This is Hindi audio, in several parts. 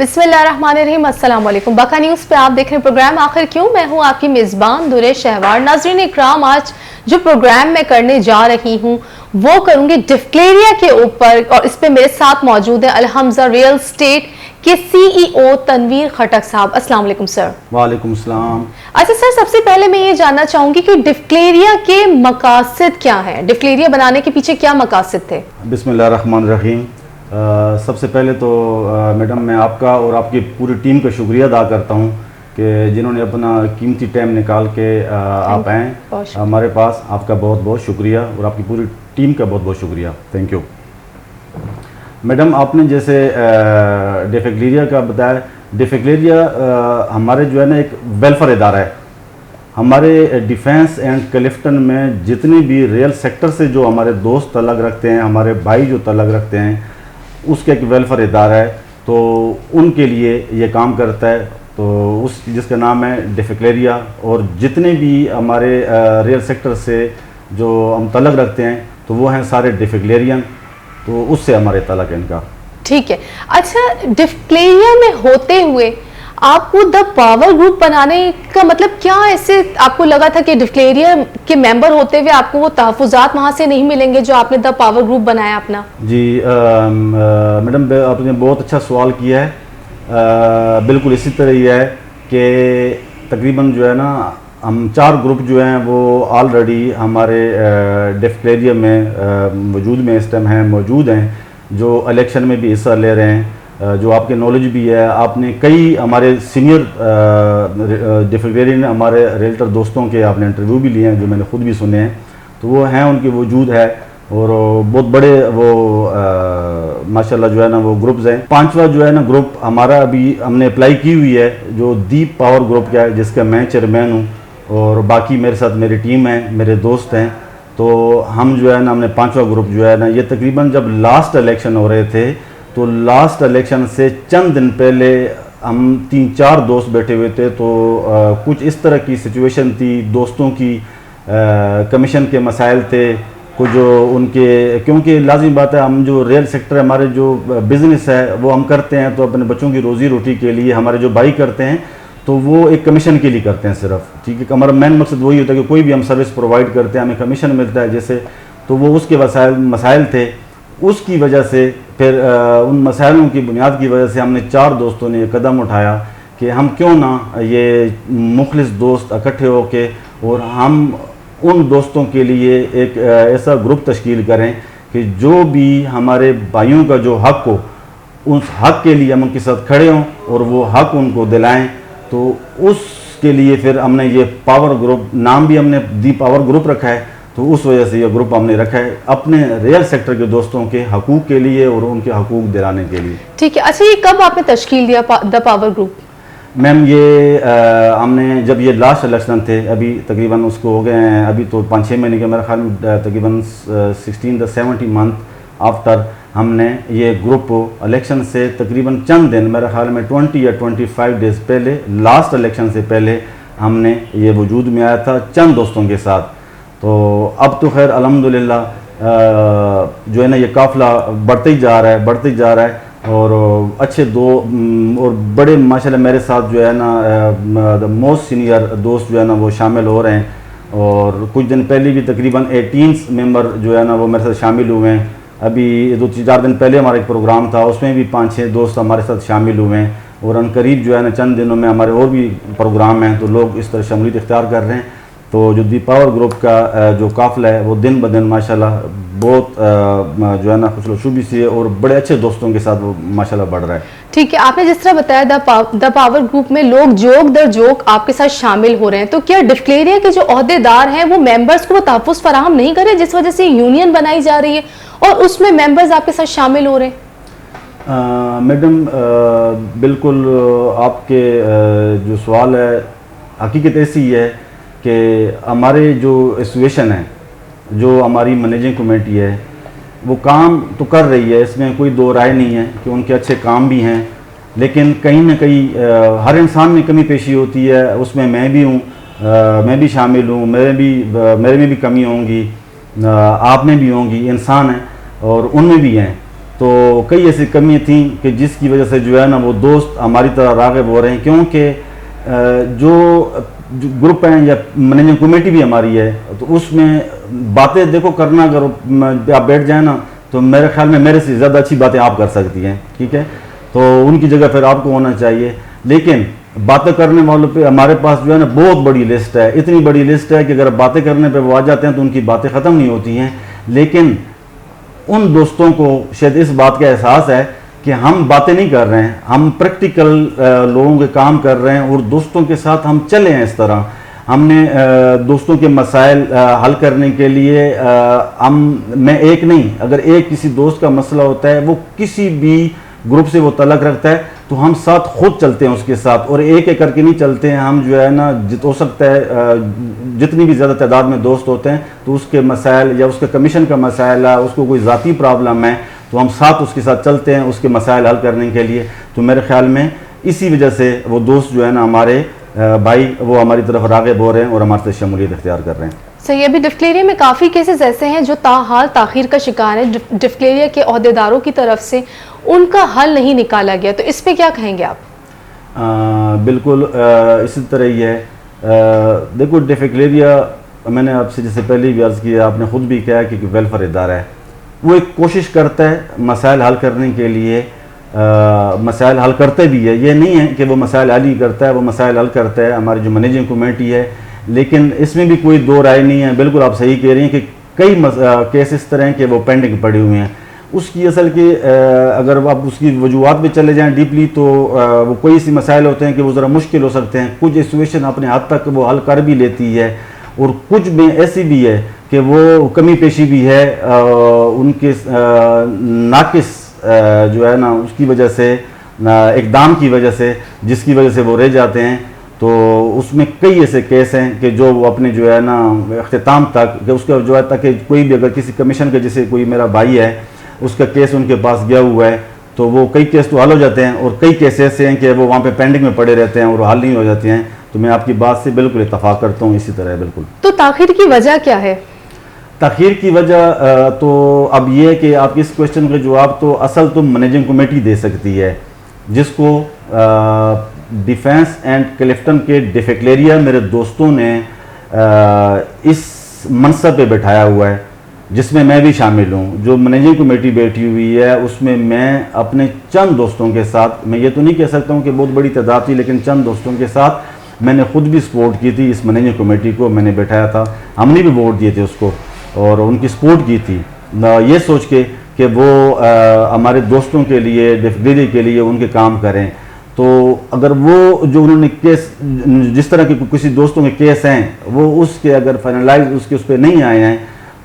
बिस्मिल्लाहिर्रहमानिर्रहीम, अस्सलाम वालेकुम। बका न्यूज़ पे आप देख रहे हैं प्रोग्राम आखिर क्यों। मैं हूं आपकी मेज़बान दुरे शहवार। नाज़रीन इकराम, आज जो प्रोग्राम मैं करने जा रही हूं वो करूंगी डिफक्लेरिया के ऊपर, और इस पे मेरे साथ मौजूद है अलहमजा रियल स्टेट के CEO तनवीर खटक साहब। अस्सलाम वालेकुम सर। वालेकुम सलाम। अच्छा सर, सबसे पहले मैं ये जानना चाहूंगी कि डिफक्लेरिया के मकासद क्या है, डिफक्लेरिया बनाने के पीछे क्या मकासद थे? बिस्मिल्लाहिर्रहमानिर्रहीम। सबसे पहले तो मैडम मैं आपका और आपकी पूरी टीम का शुक्रिया अदा करता हूँ कि जिन्होंने अपना कीमती टाइम निकाल के आप आए हमारे पास। आपका बहुत बहुत शुक्रिया और आपकी पूरी टीम का बहुत बहुत शुक्रिया। Thank you. मैडम आपने जैसे डिफक्लेरिया का बताया, डिफक्लेरिया हमारे जो है ना एक वेलफेयर इदारा है। हमारे डिफेंस एंड क्लिफ्टन में जितने भी रियल सेक्टर से जो हमारे दोस्त तल्लुक़ रखते हैं, हमारे भाई जो तल्लुक़ रखते हैं, उसका एक वेलफेयर इदारा है, तो उनके लिए ये काम करता है। तो उस जिसका नाम है डिफक्लेरिया, और जितने भी हमारे रियल सेक्टर से जो हम तल्लुक़ रखते हैं तो वो हैं सारे डिफक्लेरियन, तो उससे हमारे तल्लुक़ है इनका। ठीक है। अच्छा, डिफक्लेरिया में होते हुए आपको द पावर ग्रुप बनाने का मतलब क्या, ऐसे आपको लगा था कि डिफक्लेरिया के मेंबर होते हुए आपको वो तहफ़्फ़ुज़ात वहाँ से नहीं मिलेंगे जो आपने द पावर ग्रुप बनाया अपना? जी मैडम आपने बहुत अच्छा सवाल किया है। बिल्कुल इसी तरह ही है कि तकरीबन जो है ना हम 4 ग्रुप जो हैं वो ऑलरेडी हमारे डिफक्लेरिया में वजूद में इस टाइम हैं, मौजूद हैं, जो इलेक्शन में भी हिस्सा ले रहे हैं। जो आपके नॉलेज भी है, आपने कई हमारे सीनियर डिफक्लेरियन हमारे रियल्टर दोस्तों के आपने इंटरव्यू भी लिए हैं जो मैंने ख़ुद भी सुने हैं, तो वो हैं, उनकी वजूद है, और बहुत बड़े वो माशाल्लाह जो है ना वो ग्रुप्स हैं। 5वां जो है ना ग्रुप हमारा अभी हमने अप्लाई की हुई है, जो दीप पावर ग्रुप का है, जिसका मैं चेयरमैन हूँ, और बाकी मेरे साथ मेरी टीम है, मेरे दोस्त हैं। तो हम जो है ना हमने 5वां ग्रुप जो है ना, ये तकरीबन जब लास्ट इलेक्शन हो रहे थे तो लास्ट इलेक्शन से चंद दिन पहले हम 3-4 दोस्त बैठे हुए थे, तो कुछ इस तरह की सिचुएशन थी दोस्तों की, कमीशन के मसाइल थे कुछ जो उनके, क्योंकि लाजिमी बात है हम जो रियल सेक्टर हमारे जो बिज़नेस है वो हम करते हैं तो अपने बच्चों की रोज़ी रोटी के लिए, हमारे जो भाई करते हैं तो वो एक कमीशन के लिए करते हैं सिर्फ, ठीक है। हमारा मेन मकसद वही होता है कि कोई भी हम सर्विस प्रोवाइड करते हैं हमें कमीशन मिलता है जैसे, तो वो उसके मसाइल थे। उसकी वजह से फिर उन मसाइलों की बुनियाद की वजह से हमने 4 दोस्तों ने कदम उठाया कि हम क्यों ना ये मुखलिस दोस्त इकट्ठे होके और हम उन दोस्तों के लिए एक ऐसा ग्रुप तश्कील करें कि जो भी हमारे भाइयों का जो हक़ हो, उस हक़ के लिए हम उनके साथ खड़े हों और वो हक़ उनको दिलाएं। तो उसके लिए फिर हमने ये पावर ग्रुप, नाम भी हमने दी पावर ग्रुप रखा है, तो उस वजह से ये ग्रुप हमने रखा है अपने रियल सेक्टर के दोस्तों के हकूक़ के लिए और उनके हकूक़ दिलाने के लिए। ठीक है। अच्छा, ये कब आपने तश्कील दिया द पावर ग्रुप? मैम ये हमने जब ये लास्ट इलेक्शन थे, अभी तकरीबन उसको हो गए हैं, अभी तो 5-6 महीने के मेरे ख्याल में, तकरीबन 16-17 मंथ आफ्टर हमने ये ग्रुप इलेक्शन से तकरीबन चंद दिन, मेरे ख्याल में 20 या 25 डेज़ पहले, लास्ट इलेक्शन से पहले हमने ये वजूद में आया था चंद दोस्तों के साथ। तो अब तो खैर अल्हम्दुलिल्लाह जो है ना ये काफ़िला बढ़ते ही जा रहा है, बढ़ते ही जा रहा है, और अच्छे दो और बड़े माशाल्लाह मेरे साथ जो है ना मोस्ट सीनियर दोस्त जो है ना वो शामिल हो रहे हैं, और कुछ दिन पहले भी तकरीबन 18 मेंबर जो है ना वो मेरे साथ शामिल हुए हैं। अभी 2-4 दिन पहले हमारा एक प्रोग्राम था, उसमें भी 5-6 दोस्त हमारे साथ शामिल हुए हैं, और अनकरीब जो है ना चंद दिनों में हमारे और भी प्रोग्राम हैं, तो लोग इस तरह शमूलियत इख्तियार कर रहे हैं। तो जो दी पावर ग्रुप का जो काफ़िला है वो दिन ब दिन माशाल्लाह बहुत जो है ना खुशलशुबी से और बड़े अच्छे दोस्तों के साथ वो माशाल्लाह बढ़ रहा है। ठीक है। आपने जिस तरह बताया द पावर ग्रुप में लोग जोक दर जोक आपके साथ शामिल हो रहे हैं, तो क्या डिफक्लेरिया के जो ओहदेदार हैं वो मेंबर्स को तहफ़्फ़ुज़ फराहम नहीं कर रहे, जिस वजह से यूनियन बनाई जा रही है और उसमें मेंबर्स आपके साथ शामिल हो रहे हैं? मैडम बिल्कुल आपके जो सवाल है, हकीकत ऐसी है कि हमारे जो एसोसिएशन है, जो हमारी मैनेजिंग कमेटी है, वो काम तो कर रही है, इसमें कोई दो राय नहीं है कि उनके अच्छे काम भी हैं, लेकिन कहीं ना कहीं हर इंसान में कमी पेशी होती है, उसमें मैं भी हूँ, मैं भी शामिल हूँ, मेरे में भी कमी होंगी, आप में भी होंगी, इंसान हैं और उनमें भी हैं। तो कई ऐसी कमी थी कि जिसकी वजह से जो है ना वो दोस्त हमारी तरह राग़िब हो रहे हैं, क्योंकि जो ग्रुप हैं या मैनेजिंग कमेटी भी हमारी है, तो उसमें बातें देखो करना, अगर आप बैठ जाए ना तो मेरे ख्याल में मेरे से ज़्यादा अच्छी बातें आप कर सकती हैं, ठीक है। तो उनकी जगह फिर आपको होना चाहिए, लेकिन बातें करने वालों पे हमारे पास जो है ना बहुत बड़ी लिस्ट है, इतनी बड़ी लिस्ट है कि अगर बातें करने पे वो आ जाते हैं तो उनकी बातें ख़त्म नहीं होती हैं। लेकिन उन दोस्तों को शायद इस बात का एहसास है कि हम बातें नहीं कर रहे हैं, हम प्रैक्टिकल लोगों के काम कर रहे हैं और दोस्तों के साथ हम चले हैं। इस तरह हमने दोस्तों के मसाइल हल करने के लिए मैं एक नहीं, अगर एक किसी दोस्त का मसला होता है, वो किसी भी ग्रुप से वो तलक रखता है, तो हम साथ खुद चलते हैं उसके साथ, और एक एक करके नहीं चलते हैं। हम जो है ना हो सकता है जितनी भी ज़्यादा तादाद में दोस्त होते हैं तो उसके मसाइल या उसके कमीशन का मसाइल है, उसको कोई ज़ाती प्रॉब्लम है, तो हम साथ उसके साथ चलते हैं उसके मसाइल हल करने के लिए। तो मेरे ख्याल में इसी वजह से वो दोस्त जो है ना हमारे भाई वो हमारी तरफ राग़िब हो रहे हैं और हमारे से शमूलियत इख्तियार कर रहे हैं। सही, अभी डिफक्लेरिया में काफ़ी केसेस ऐसे हैं जो ताहाल ताख़ीर का शिकार है, डिफक्लेरिया के अहदेदारों की तरफ से उनका हल नहीं निकाला गया, तो इस पे क्या कहेंगे आप? बिल्कुल इसी तरह ही है। देखो डिफक्लेरिया, मैंने आपसे जैसे पहले भी अर्ज़ किया, आपने ख़ुद भी कहा कि वेलफेयर इदारा है, वो एक कोशिश करता है मसाइल हल करने के लिए, मसाइल हल करते भी है। ये नहीं है कि वो मसाइल हल ही करता है, वो मसाइल हल करता है, हमारी जो मैनेजिंग कमेटी है। लेकिन इसमें भी कोई दो राय नहीं है, बिल्कुल आप सही कह रही हैं कि कई केस इस तरह हैं कि वो पेंडिंग पड़े हुए हैं। उसकी असल के अगर आप उसकी वजूहत में चले जाएं डीपली, तो वो कोई ऐसे मसाइल होते हैं कि वो ज़रा मुश्किल हो सकते हैं। कुछ सिचुएशन अपने हद तक वो हल कर भी लेती है, और कुछ में ऐसी भी है कि वो कमी पेशी भी है, उनके नाकिस जो है ना उसकी वजह से, इक़दाम की वजह से, जिसकी वजह से वो रह जाते हैं। तो उसमें कई ऐसे केस हैं कि जो वो अपने जो है ना अख्तिताम तक, कि उसका जो है ताकि कोई भी अगर किसी कमीशन के, जैसे कोई मेरा भाई है उसका केस उनके पास गया हुआ है, तो वो कई केस तो हल हो जाते हैं, और कई केस ऐसे हैं कि वो वहाँ पे पेंडिंग में पड़े रहते हैं और हल नहीं हो जाते हैं। तो मैं आपकी बात से बिल्कुल इत्तफाक करता हूँ, इसी तरह बिल्कुल। तो ताख़ीर की वजह क्या है? ताख़ीर की वजह तो अब ये है कि आपके इस क्वेश्चन का जवाब तो असल तो मैनेजिंग कमेटी दे सकती है, जिसको डिफेंस एंड क्लिफ्टन के डिफक्लेरिया मेरे दोस्तों ने इस मनसब पे बैठाया हुआ है, जिसमें मैं भी शामिल हूँ। जो मैनेजिंग कमेटी बैठी हुई है उसमें मैं अपने चंद दोस्तों के साथ, मैं ये तो नहीं कह सकता हूँ कि बहुत बड़ी तादाद थी, लेकिन चंद दोस्तों के साथ मैंने खुद भी सपोर्ट की थी इस मैनेजिंग कमेटी को। मैंने बैठाया था, हमने भी वोट दिए थे उसको और उनकी सपोर्ट की थी, ये सोच के कि वो हमारे दोस्तों के लिए, डिफक्लेरिया के लिए उनके काम करें। तो अगर वो जो उन्होंने केस, जिस तरह के किसी दोस्तों के केस हैं, वो उसके अगर फाइनलाइज उसके उस पर नहीं आए हैं,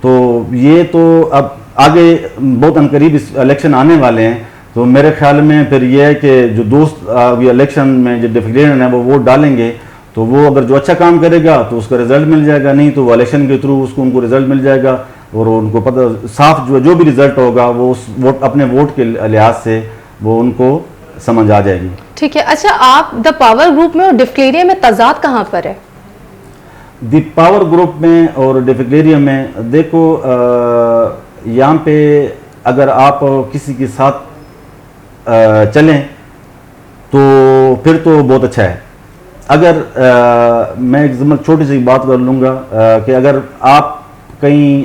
तो ये तो अब आगे बहुत अनकरीब इलेक्शन आने वाले हैं, तो मेरे ख्याल में फिर ये है कि जो दोस्त अभी इलेक्शन में जो डिफक्लेरियन है वो वोट डालेंगे, तो वो अगर जो अच्छा काम करेगा तो उसका रिजल्ट मिल जाएगा, नहीं तो वो इलेक्शन के थ्रू उनको रिजल्ट मिल जाएगा, और उनको पता साफ जो भी रिजल्ट होगा वो उस वोट, अपने वोट के लिहाज से वो उनको समझ आ जाएगी। ठीक है। अच्छा, आप द पावर ग्रुप में और डिफक्लेरिया में तजाद कहाँ पर है? द पावर ग्रुप में और डिफक्लेरिया में देखो, यहाँ पे अगर आप किसी के साथ चलें तो फिर तो बहुत अच्छा है। अगर मैं एक छोटी सी बात कर लूँगा कि अगर आप कहीं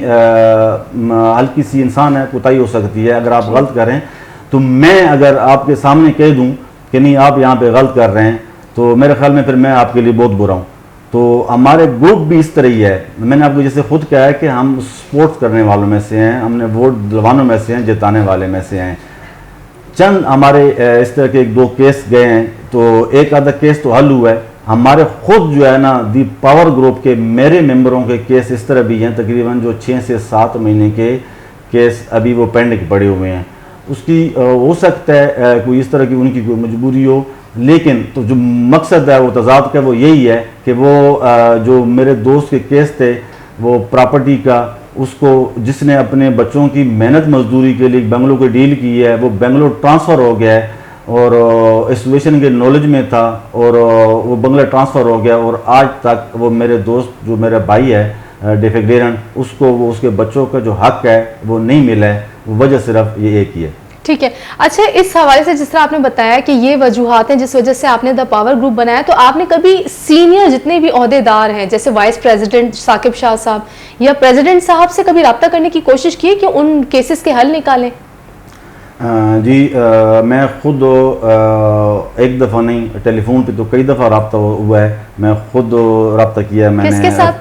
हल्की सी इंसान है, कोताही हो सकती है, अगर आप गलत करें तो मैं अगर आपके सामने कह दूं कि नहीं आप यहाँ पे गलत कर रहे हैं, तो मेरे ख्याल में फिर मैं आपके लिए बहुत बुरा हूँ। तो हमारे ग्रुप भी इस तरह ही है। मैंने आपको जैसे खुद कहा है कि हम स्पोर्ट्स करने वालों में से हैं, हमने वोट दिलवानों में से हैं, जिताने वाले में से हैं। चंद हमारे इस तरह के एक दो केस गए हैं, तो एक आधा केस तो हल हुआ है। हमारे खुद जो है ना दी पावर ग्रुप के मेरे मेंबरों के केस इस तरह भी हैं, तकरीबन जो 6 से 7 महीने के केस अभी वो पेंडिंग पड़े हुए हैं। उसकी हो सकता है कोई इस तरह की उनकी कोई मजबूरी हो, लेकिन तो जो मकसद है वो तजाद का वो यही है कि वो जो मेरे दोस्त के केस थे वो प्रॉपर्टी का, उसको जिसने अपने बच्चों की मेहनत मजदूरी के लिए बेंगलोर को डील की है, वो बेंगलोर ट्रांसफ़र हो गया है और सिचुएशन के नॉलेज में था और वो बंगला ट्रांसफ़र हो गया, और आज तक वो मेरे दोस्त जो मेरा भाई है डिफक्लेरियन, उसको वो उसके बच्चों का जो हक है वो नहीं मिला है। वजह सिर्फ ये एक ही है। ठीक है। अच्छा, इस हवाले से जिस तरह आपने बताया कि ये वजूहात हैं जिस वजह से आपने द पावर ग्रुप बनाया, तो आपने कभी सीनियर जितने भी ओहदेदार हैं जैसे वाइस प्रेसिडेंट साकिब शाह साहब या प्रेसिडेंट साहब से कभी रब्ता करने की कोशिश की है कि उन केसेस के हल निकालें? जी, मैं खुद एक दफ़ा नहीं, टेलीफोन पे तो कई दफ़ा रब्ता हुआ है। मैं खुद रब्ता किया है, मैंने किसके साथ?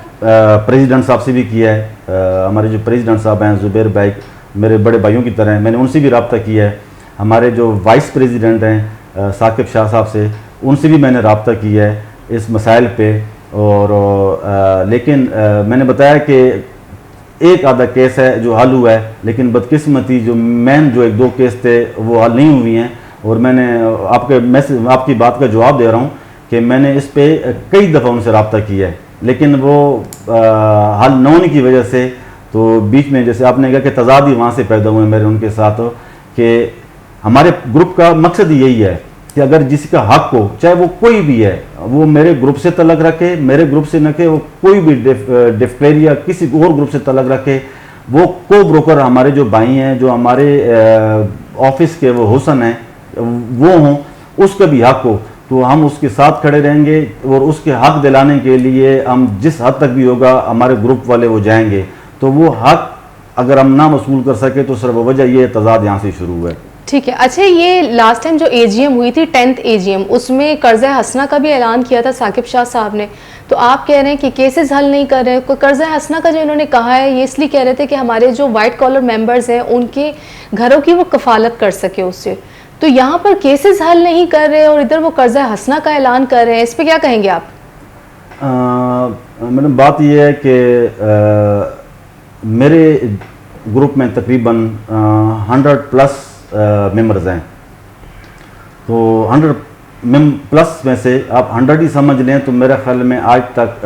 प्रेसिडेंट साहब से भी किया है। हमारे जो प्रेसिडेंट साहब हैं जुबैर भाई, मेरे बड़े भाइयों की तरह हैं, मैंने उनसे भी रब्ता किया है। हमारे जो वाइस प्रेसिडेंट हैं साकिब शाह साहब से, उनसे भी मैंने रब्ता किया है इस मसाइल पे। और लेकिन मैंने बताया कि एक आधा केस है जो हल हुआ है, लेकिन बदकिस्मती जो मेन जो एक दो केस थे वो हल नहीं हुई हैं। और मैंने आपकी बात का जवाब दे रहा हूँ कि मैंने इस पे कई दफ़ा उनसे रब्ता किया है, लेकिन वो हल न होने की वजह से तो बीच में जैसे आपने कहा कि तजाद ही वहाँ से पैदा हुए मेरे उनके साथ, कि हमारे ग्रुप का मकसद यही है कि अगर जिसी का हक हो, चाहे वो कोई भी है, वो मेरे ग्रुप से तलक रखे, मेरे ग्रुप से न के, वो कोई भी डिफ्टेरिया किसी और ग्रुप से तलक रखे, वो को ब्रोकर हमारे जो भाई हैं, जो हमारे ऑफिस के वो हुसन हैं, वो हों, उसका भी हक हो तो हम उसके साथ खड़े रहेंगे। और उसके हक दिलाने के लिए हम जिस हद तक भी होगा हमारे ग्रुप वाले वो जाएंगे। तो वो हक अगर हम ना वसूल कर सके तो सिर्फ वजह ये तजाद यहाँ से शुरू हुआ है। ठीक है। अच्छा, ये लास्ट टाइम जो एजीएम हुई थी 10th एजीएम, उसमें कर्जा हसना का भी ऐलान किया था साकिब शाह साहब ने, तो आप कह रहे हैं कि केसेस हल नहीं कर रहे। कोई कर्जा हसना का जो इन्होंने कहा है ये इसलिए कह रहे थे कि हमारे जो वाइट कॉलर मेंबर्स हैं उनके घरों की वो कफालत कर सके उससे। तो यहाँ पर केसेस हल नहीं कर रहे और इधर वो कर्जा हसना का ऐलान कर रहे हैं, इस पर क्या कहेंगे आप? मैडम, बात यह है कि मेरे ग्रुप में तकरीबन 100+ मेंबर्स हैं। तो 100+ में से आप 100 ही समझ लें तो मेरे ख्याल में आज तक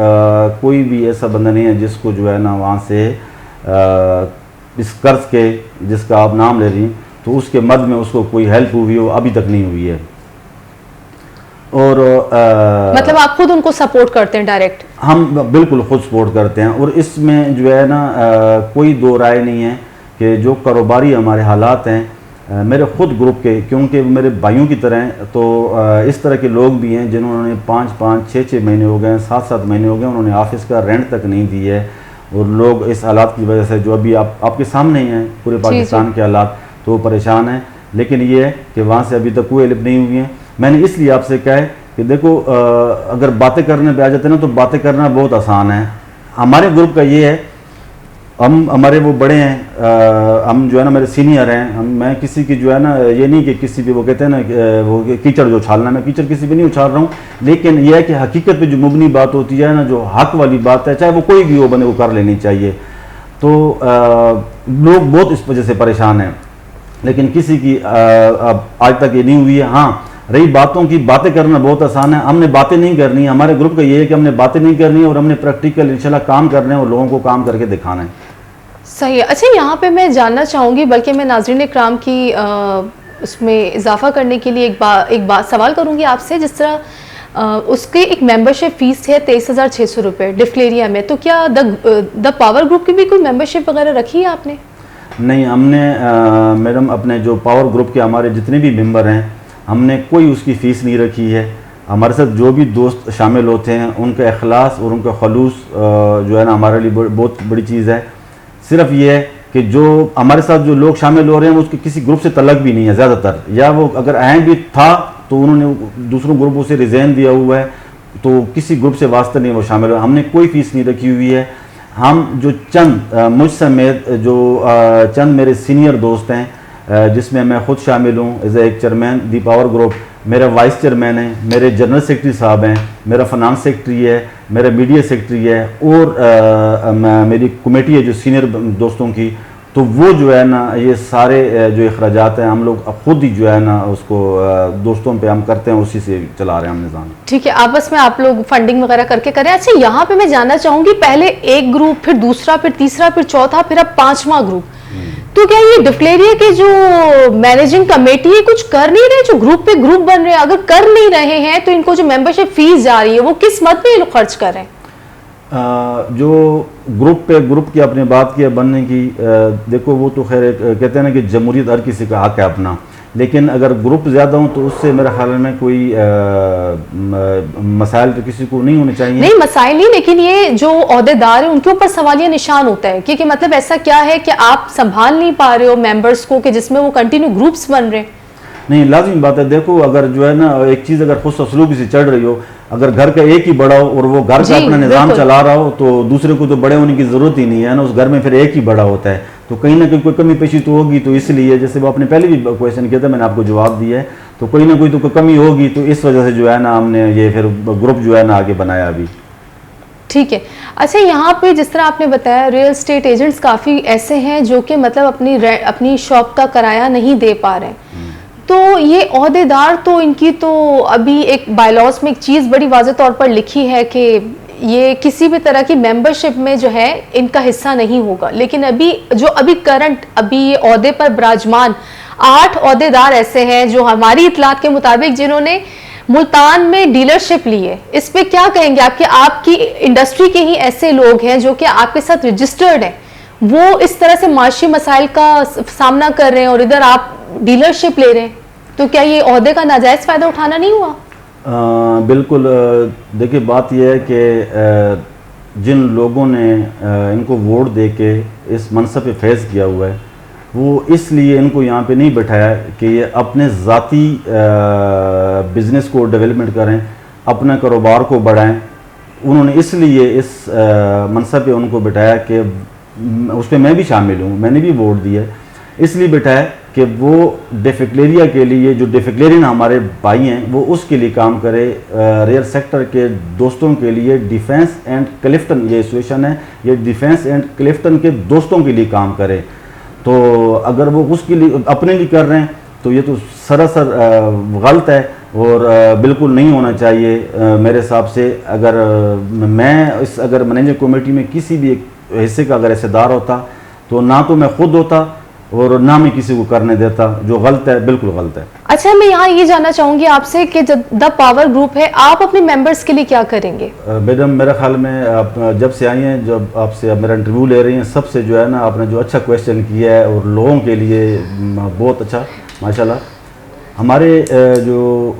कोई भी ऐसा बंदा नहीं है जिसको जो है ना वहाँ से इस कर्ज के जिसका आप नाम ले रही तो उसके मद में उसको कोई हेल्प हुई हो, अभी तक नहीं हुई है। और मतलब आप खुद उनको सपोर्ट करते हैं डायरेक्ट? हम बिल्कुल खुद सपोर्ट करते हैं। और इसमें जो है ना कोई दो राय नहीं है कि जो कारोबारी हमारे हालात हैं मेरे खुद ग्रुप के, क्योंकि मेरे भाइयों की तरह हैं, तो इस तरह के लोग भी हैं जिन्होंने 5-5, 6-6 महीने हो गए, 7-7 महीने हो गए, उन्होंने ऑफिस का रेंट तक नहीं दी है। और लोग इस हालात की वजह से जो अभी आपके सामने ही हैं पूरे पाकिस्तान के हालात, तो परेशान हैं। लेकिन ये है कि वहाँ से अभी तक कोई हेल्प नहीं हुई है। मैंने इसलिए आपसे कहा है कि देखो अगर बातें करने पे आ जाते हैं ना तो बातें करना बहुत आसान है। हमारे ग्रुप का ये है, हम हमारे वो बड़े हैं, हम जो है ना मेरे सीनियर हैं, मैं किसी की जो है ना ये नहीं कि किसी भी वो कहते हैं ना वो कीचड़ जो उछालना, मैं कीचड़ किसी भी नहीं उछाल रहा हूँ। लेकिन यह है कि हकीकत पे जो मुबनी बात होती है ना, जो हक वाली बात है, चाहे वो कोई भी हो बने, वो कर लेनी चाहिए। तो लोग बहुत इस वजह से परेशान हैं, लेकिन किसी की आज तक ये नहीं हुई है। हाँ, रही बातों की, बातें करना बहुत आसान है, हमने बातें नहीं करनी। हमारे ग्रुप का ये है कि हमने बातें नहीं करनी और हमने प्रैक्टिकल इंशाल्लाह काम करने और लोगों को काम करके दिखाना है। सही है। अच्छा, यहाँ पे मैं जानना चाहूँगी, बल्कि मैं नाज़रीन इकराम की उसमें इजाफा करने के लिए एक बात सवाल करूँगी आपसे। जिस तरह उसके एक मेंबरशिप फ़ीस है 23,600 रुपये डिफ्लेरिया में, तो क्या द पावर ग्रुप की भी कोई मेंबरशिप वगैरह रखी है आपने? नहीं, हमने मैडम अपने जो पावर ग्रुप के हमारे जितने भी मेंबर हैं, हमने कोई उसकी फ़ीस नहीं रखी है। हमारे साथ जो भी दोस्त शामिल होते हैं उनका इखलास और उनका खलूस जो है ना हमारे लिए बहुत बड़ी चीज़ है। सिर्फ ये है कि जो हमारे साथ जो लोग शामिल हो रहे हैं उसके किसी ग्रुप से तलक भी नहीं है ज़्यादातर, या वो अगर अहम भी था तो उन्होंने दूसरों ग्रुपों से रिज़ाइन दिया हुआ है, तो किसी ग्रुप से वास्ता नहीं वो शामिल हो। हमने कोई फ़ीस नहीं रखी हुई है। हम जो चंद मुझ समेत जो चंद मेरे सीनियर दोस्त हैं, जिसमें मैं खुद शामिल हूँ एज एक चेयरमैन दी पावर ग्रुप, मेरा वाइस चेयरमैन है, मेरे जनरल सेक्रेटरी साहब हैं, मेरा फाइनेंस सेक्रेटरी है, मेरा मीडिया सेक्रेटरी है, और मेरी कमेटी है जो सीनियर दोस्तों की, तो वो जो है ना ये सारे जो अखराजात हैं हम लोग खुद ही जो है ना उसको दोस्तों पे हम करते हैं, उसी से चला रहे हैं हम निज़ाम। ठीक है, आपस में आप लोग फंडिंग वगैरह करके करें। अच्छा, यहाँ पे मैं जानना चाहूँगी, पहले एक ग्रुप, फिर दूसरा, फिर तीसरा, फिर चौथा, फिर अब 5वां ग्रुप, तो क्या ये डिफ्लेरिया के जो मैनेजिंग कमेटी है कुछ कर नहीं रहे? जो ग्रुप पे ग्रुप बन रहे हैं, अगर कर नहीं रहे हैं तो इनको जो मेंबरशिप फीस जा रही है वो किस मद में ये लोग खर्च कर रहे हैं? जो ग्रुप की आपने बात की है बनने की, देखो वो तो खैर कहते हैं ना कि जमहूरियत हर किसी का हक है अपना, लेकिन अगर ग्रुप ज़्यादा हो तो उससे मेरे ख्याल में कोई मसाइल तो किसी को नहीं होने चाहिए। नहीं मसाइल नहीं, लेकिन ये जो ओहदेदार है उनके ऊपर सवालिया निशान होता है, क्योंकि मतलब ऐसा क्या है कि आप संभाल नहीं पा रहे हो मेंबर्स को कि जिसमें वो कंटिन्यू ग्रुप्स बन रहे हैं। नहीं, लाजिम बात है। देखो अगर जो है ना एक चीज़ अगर खुद ससलूकी से चढ़ रही हो, अगर घर का एक ही बड़ा हो और वो घर का अपना निज़ाम चला रहा हो तो दूसरे को तो बड़े होने की ज़रूरत ही नहीं है ना, उस घर में फिर एक ही बड़ा होता है, तो कहीं ना कहीं कोई कमी पेशी तो होगी। तो इसलिए जैसे वो आपने पहले भी क्वेश्चन किया था, मैंने आपको जवाब दिया है, तो कोई ना कोई तो कमी होगी, तो इस वजह से जो है ना हमने ये फिर ग्रुप जो है ना आगे बनाया अभी। ठीक है। अच्छा, यहाँ पे जिस तरह आपने बताया रियल एस्टेट एजेंट्स काफ़ी ऐसे हैं जो कि मतलब अपनी शॉप का किराया नहीं दे पा रहे हैं, तो ये ओहदेदार तो इनकी तो अभी एक बायलॉज में एक चीज़ बड़ी वाज़ेह तौर पर लिखी है कि ये किसी भी तरह की मेंबरशिप में जो है इनका हिस्सा नहीं होगा, लेकिन अभी करंट ये ओहदे पर विराजमान 8 ओहदेदार ऐसे हैं जो हमारी इतलात के मुताबिक जिन्होंने मुल्तान में डीलरशिप ली है। इस पे क्या कहेंगे आपकी इंडस्ट्री के ही ऐसे लोग हैं जो कि आपके साथ रजिस्टर्ड हैं, वो इस तरह से माशी मसाइल का सामना कर रहे हैं और इधर आप डीलरशिप ले रहे हैं, तो क्या ये ओहदे का नाजायज़ फ़ायदा उठाना नहीं हुआ? बिल्कुल। देखिए बात यह है कि जिन लोगों ने इनको वोट दे के इस मनसब पे फैज़ किया हुआ है, वो इसलिए इनको यहाँ पे नहीं बैठाया कि ये अपने ज़ाती बिज़नेस को डेवलपमेंट करें, अपने कारोबार को बढ़ाएं। उन्होंने इसलिए इस मनसब पे उनको बैठाया कि उस पर मैं भी शामिल हूँ, मैंने भी वोट दिया, इसलिए बैठाया कि वो डेफिक्लेरिया के लिए, जो डेफिक्लेरियन हमारे भाई हैं, वो उसके लिए काम करे। रियल सेक्टर के दोस्तों के लिए डिफेंस एंड क्लिफ्टन ये एसोसिएशन है, ये डिफेंस एंड क्लिफ्टन के दोस्तों के लिए काम करे। तो अगर वो उसके लिए अपने लिए कर रहे हैं तो ये तो सरासर गलत है और बिल्कुल नहीं होना चाहिए मेरे हिसाब से। अगर मैनेजर कमेटी में किसी भी एक हिस्से का अगर हिस्सेदार होता तो ना तो मैं खुद होता और ना मैं किसी को करने देता, जो गलत है, बिल्कुल गलत है। अच्छा, मैं यहाँ ये जानना चाहूंगी आपसे कि द पावर ग्रुप है, आप अपने मेंबर्स के लिए क्या करेंगे? मैडम मेरे ख्याल में आप जब से आई हैं, जब आपसे आप मेरा इंटरव्यू ले रही हैं, सबसे जो है ना आपने जो अच्छा क्वेश्चन किया है और लोगों के लिए बहुत अच्छा माशाल्लाह। हमारे जो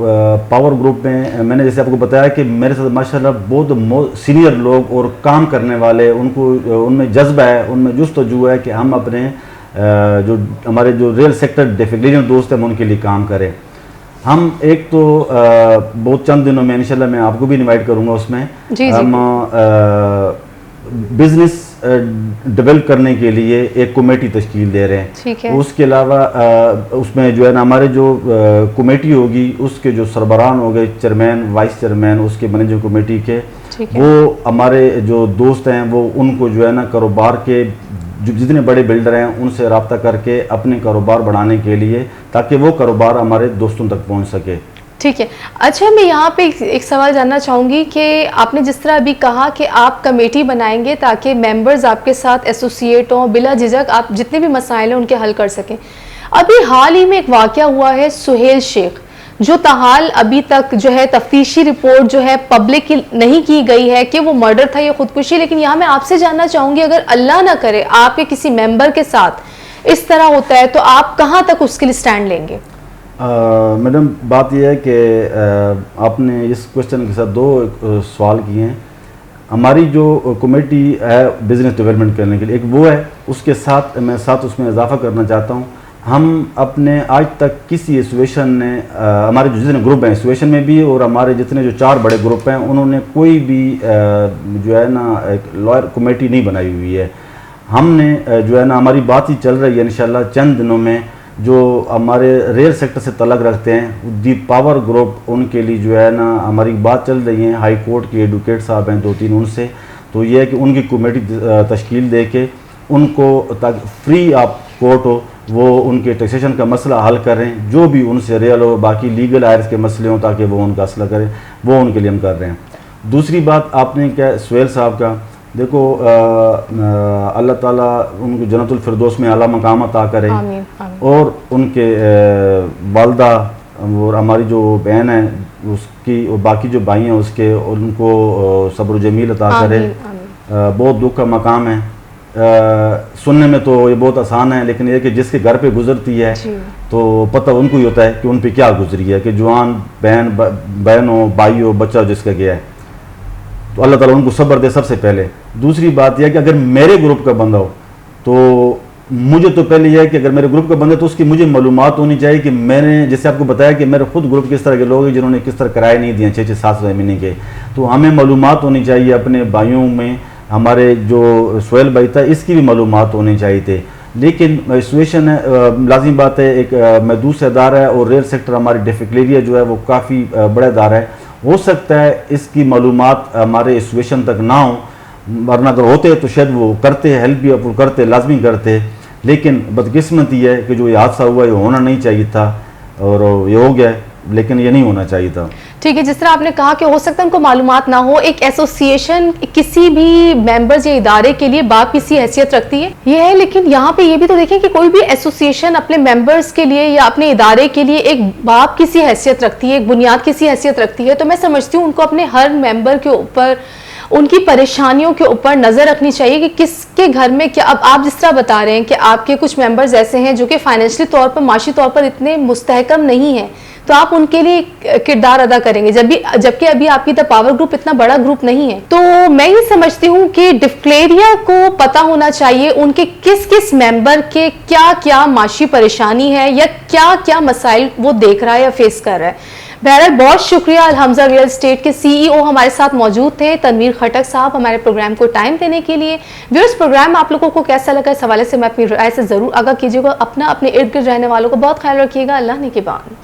पावर ग्रुप में मैंने जैसे आपको बताया कि मेरे साथ माशाल्लाह बहुत सीनियर लोग और काम करने वाले, उनमें जज्बा है, उनमें जुस्तजू है कि हम अपने जो हमारे जो रियल सेक्टर डेफिक्लेरियन दोस्त हैं उनके लिए काम करें। हम एक तो बहुत चंद दिनों में इंशाल्लाह मैं आपको भी इनवाइट करूंगा, उसमें हम बिजनेस डेवलप करने के लिए एक कमेटी तश्कील दे रहे हैं। ठीक है। उसके अलावा उसमें जो है ना हमारे जो कमेटी होगी उसके जो सरबराहान हो गए, चेयरमैन, वाइस चेयरमैन उसके मैनेजिंग कमेटी के, वो हमारे जो दोस्त हैं वो उनको जो है ना कारोबार के जितने बड़े बिल्डर हैं उनसे रब्ता करके अपने कारोबार बढ़ाने के लिए, ताकि वो कारोबार हमारे दोस्तों तक पहुंच सके। ठीक है। अच्छा, मैं यहाँ पे एक सवाल जानना चाहूँगी कि आपने जिस तरह अभी कहा कि आप कमेटी बनाएंगे ताकि मेंबर्स आपके साथ एसोसिएट हों, बिला झिझक आप जितने भी मसाइल हैं उनके हल कर सकें। अभी हाल ही में एक वाक़या हुआ है सुहेल शेख, जो ताहाल अभी तक जो है तफ्तीशी रिपोर्ट जो है पब्लिक नहीं की गई है कि वो मर्डर था या खुदकुशी, लेकिन यहाँ मैं आपसे जानना चाहूँगी अगर अल्लाह ना करे आपके किसी मेंबर के साथ इस तरह होता है तो आप कहाँ तक उसके लिए स्टैंड लेंगे? मैडम बात यह है कि आपने इस क्वेश्चन के साथ दो सवाल किए हैं। हमारी जो कमेटी है बिज़नेस डेवलपमेंट करने के लिए, एक वो है, उसके साथ मैं उसमें इजाफा करना चाहता हूँ। हम अपने आज तक किसी एसोसिएशन ने हमारे जो जितने ग्रुप हैं एसोसिएशन में भी और हमारे जितने जो 4 बड़े ग्रुप हैं उन्होंने कोई भी जो है ना एक लॉयर कमेटी नहीं बनाई हुई है। हमने जो है ना हमारी बात ही चल रही है इंशाल्लाह चंद दिनों में, जो हमारे रेल सेक्टर से तलक रखते हैं दी पावर ग्रुप, उनके लिए जो है ना हमारी बात चल रही है। हाई कोर्ट के एडवोकेट साहब हैं 2-3 उनसे, तो ये है कि उनकी कमेटी तश्कील दे के उनको ताकि फ्री ऑफ कोर्ट हो, वो उनके टैक्सेशन का मसला हल करें, जो भी उनसे रियल हो, बाकी लीगल आयर्स के मसले हों ताकि वो उनका असला करें, वो उनके लिए हम कर रहे हैं। दूसरी बात आपने क्या सुहेल साहब का, देखो अल्लाह ताला उनको जन्नतुल फिरदौस में आला मकाम अता करे, आमीन, आमीन। और उनके वालदा और हमारी जो बहन है उसकी और बाकी जो भाई हैं उसके, उनको सब्र जमील अता करे। बहुत दुख का मकाम है। सुनने में तो ये बहुत आसान है, लेकिन ये कि जिसके घर पे गुजरती है तो पता उनको ही होता है कि उन पे क्या गुजरी है, कि जवान बहन हो, भाई हो, बच्चा हो जिसका गया है, तो अल्लाह ताला उनको सब्र दे सबसे पहले। दूसरी बात यह कि अगर मेरे ग्रुप का बंदा हो तो मुझे तो पहले यह है कि अगर मेरे ग्रुप का बंदा तो उसकी मुझे मालूमात होनी चाहिए कि मैंने जैसे आपको बताया कि मेरे खुद ग्रुप किस तरह के लोग हैं जिन्होंने किस तरह किराए नहीं दिए 6-6 7 महीने के, तो हमें मालूमात होनी चाहिए अपने भाइयों में। हमारे जो सोहेल भाई था इसकी भी मालूमात होनी चाहिए थे, लेकिन सिचुएशन है, लाजिम बात है, एक महदूद से अदारा है और रेल सेक्टर हमारी डिफिकल्ट एरिया जो है वो काफ़ी बड़ा अदारा है। हो सकता है इसकी मालूमात हमारे सिचुएशन तक ना हो, वरना अगर होते तो शायद वो करते, हेल्प भी अप्रूव करते, लाजमी करते, लेकिन बदकिस्मती है कि जो ये हादसा हुआ ये होना नहीं चाहिए था और ये हो गया, लेकिन ये नहीं होना चाहिए था। ठीक है, जिस तरह आपने कहा कि हो सकता है उनको मालूमात ना हो, एक एसोसिएशन किसी भी मेंबर्स या इदारे के लिए बाप की सी हैसियत रखती है, ये है, लेकिन यहाँ पे ये भी तो देखें कि कोई भी एसोसिएशन अपने मेंबर्स के लिए या अपने इदारे के लिए एक बाप की सी हैसियत रखती है, एक बुनियाद की सी हैसियत रखती है। तो मैं समझती हूँ उनको अपने हर मेंबर के ऊपर, उनकी परेशानियों के ऊपर नजर रखनी चाहिए कि किसके घर में क्या। अब आप जिस तरह बता रहे हैं कि आपके कुछ मेंबर्स ऐसे हैं जो कि फाइनेंशियली तौर पर, माशी तौर पर इतने मुस्तहकम नहीं है, तो आप उनके लिए किरदार अदा करेंगे, जबकि अभी आपकी द पावर ग्रुप इतना बड़ा ग्रुप नहीं है। तो मैं ये समझती हूँ कि डिफक्लेरिया को पता होना चाहिए उनके किस किस मेंबर के क्या क्या माशी परेशानी है या क्या क्या मसाइल वो देख रहा है या फेस कर रहा है। बहरहाल बहुत शुक्रिया, अलहमजा रियल एस्टेट के CEO हमारे साथ मौजूद थे, तनवीर खटक साहब, हमारे प्रोग्राम को टाइम देने के लिए। व्यूअर्स, प्रोग्राम आप लोगों को कैसा लगा इस हवाले से मैं अपनी राय से जरूर आगाह कीजिएगा। अपने इर्द गिर्द रहने वालों को बहुत ख्याल रखिएगा। अल्लाह ने के बाद।